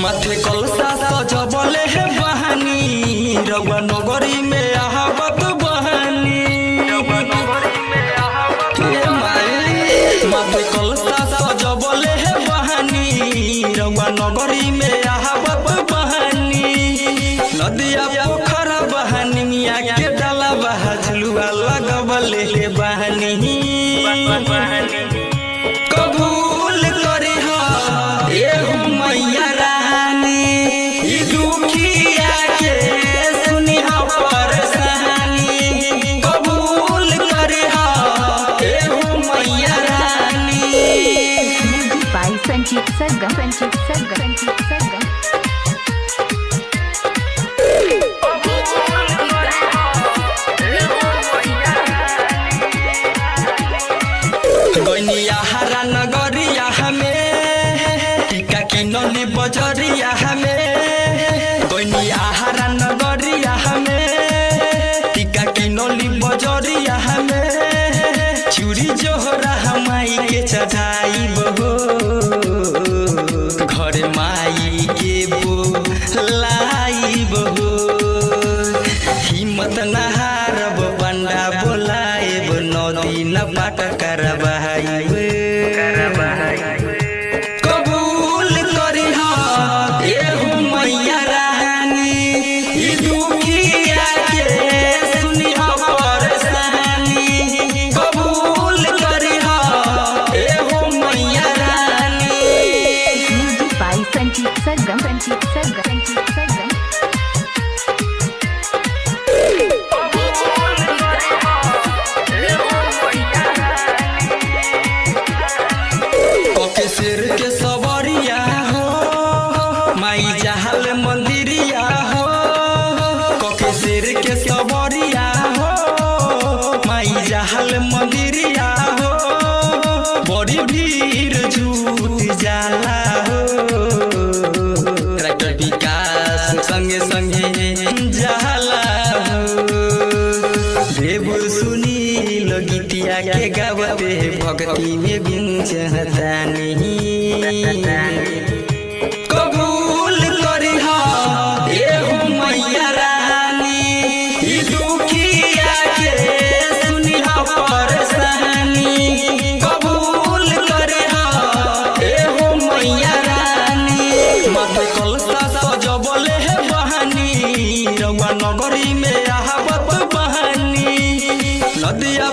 माथे कलसा सजबले है बहानी रउआ नगरी में आहबत बहानी माथे कलसा सजबले है बहानी रउआ नगरी में आहबत बहानी नदिया पोखरा बहानी मिया के डाला बहा झुलुआ लगबले है बहानी कबूल करी हो ए मैया रानी ई दुखिया के सुनी हो परेशानी कबूल करी हो ए मैया रानी बाई संजीत सरगम गनिया हरा नगरिया हमें टीका की नली बजरिया हमें गनिया हरा नगरिया हमें टीका की नली बजरिया हमें चूड़ी जोहरा हमाई के चढ़ाई बहो घर माई के बोलाई बहो हिम्मत नहारब बंडा बोलाएब नदी न पाट करबाइब कबूल करी हो ए मैया रानी ई दुखिया के सुनी हो परेशानी कबूल करी हो ए मैया रानी बाई संजीत सरगम सिर के सबरिया हो माई जहल मंदिरिया हो कके सिर के सबरिया हो माई जहल मंदिरिया हो बड़ी भीड़ झूठ जाला हो ट्रैक्टर विकास संगे संगे जाला हो देव सुनी गीतिया के गावते भक्ति में गुंजतानी कबूल करी हो ए मैया रानी ई दुखिया के सुनी हो परेशानी कबूल करी हो ए मैया रानी माथे कलसा सजबले है बहानी रउआ नगरी में आहबत बहानी नदिया